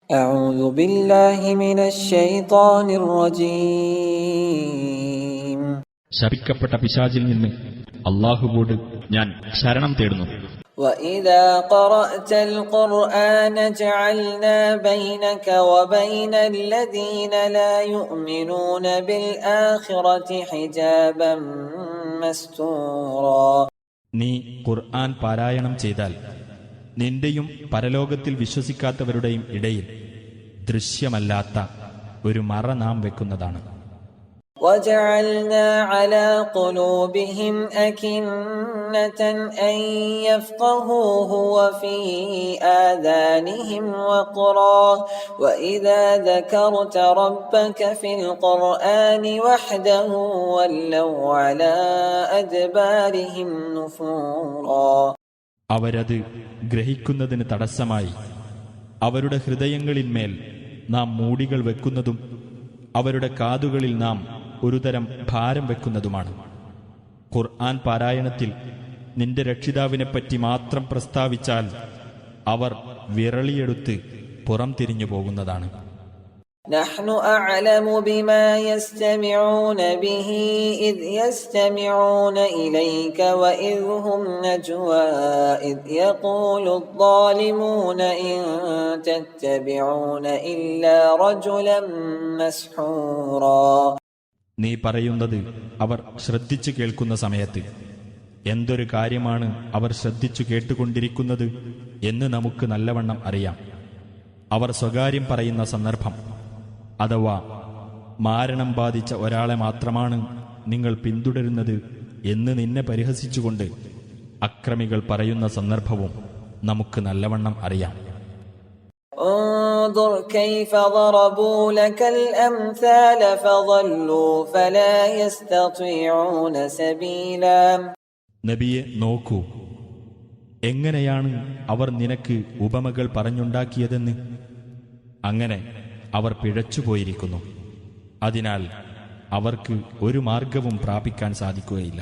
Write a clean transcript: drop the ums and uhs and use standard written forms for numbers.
أعوذ بالله من الشيطان الرجيم ശപിക്കപ്പെട്ട പിശാചിൽ നിന്ന് അല്ലാഹുവോട് ഞാൻ ശരണം തേടുന്നു. وإذا قرأت القرآن جعلنا بينك وبين الذين لا يؤمنون بالآخرة حجابا مستورا. നീ ഖുർആൻ പാരായണം ചെയ്താൽ നിന്റെയും പരലോകത്തിൽ വിശ്വസിക്കാത്തവരുടെയും ഇടയിൽ ദൃശ്യമല്ലാത്ത ഒരു മറ നാം വെക്കുന്നതാണ്. وجعلنا على قلوبهم أكنة أن يفقهوه وفي آذانهم وقرا وإذا ذكرت ربك في القرآن وحده ولوا على أدبارهم نفورا. അവരത് ഗ്രഹിക്കുന്നതിന് തടസ്സമായി അവരുടെ ഹൃദയങ്ങളിന്മേൽ നാം മൂടികൾ വെക്കുന്നതും അവരുടെ കാതുകളിൽ നാം ഒരുതരം ഭാരം വെക്കുന്നതുമാണ്. ഖുർആൻ പാരായണത്തിൽ നിന്റെ രക്ഷിതാവിനെപ്പറ്റി മാത്രം പ്രസ്താവിച്ചാൽ അവർ വിരളിയെടുത്ത് പുറം തിരിഞ്ഞു പോകുന്നതാണ്. نحن أعلم بما يستمعون به إذ يستمعون إليك وإذ هم نجوى إذ يقول الظالمون إن تتبعون إلا رجلا مسحورا. നീ പറയുന്നത് അവർ ശ്രദ്ധിച്ചു കേൾക്കുന്ന സമയത്ത് എന്തൊരു കാര്യമാണ് അവർ ശ്രദ്ധിച്ചു കേട്ടുകൊണ്ടിരിക്കുന്നത് എന്ന് നമുക്ക് നല്ലവണ്ണം അറിയാം. അവർ സ്വകാര്യം പറയുന്ന സന്ദർഭം അഥവാ മാരണം ബാധിച്ച ഒരാളെ മാത്രമാണ് നിങ്ങൾ പിന്തുടരുന്നത് എന്ന് നിന്നെ പരിഹസിച്ചുകൊണ്ട് അക്രമികൾ പറയുന്ന സന്ദർഭവും നമുക്ക് നല്ലവണ്ണം അറിയാം. انظر كيف ضربوا لك الأمثال فضلوا فلا يستطيعون سبيلا. നബിയെ നോക്കൂ, എങ്ങനെയാണ് അവർ നിനക്ക് ഉപമകൾ പറഞ്ഞുണ്ടാക്കിയതെന്ന്. അങ്ങനെ അവർ പിഴച്ചുപോയിരിക്കുന്നു. അതിനാൽ അവർക്ക് ഒരു മാർഗവും പ്രാപിക്കാൻ സാധിക്കുകയില്ല.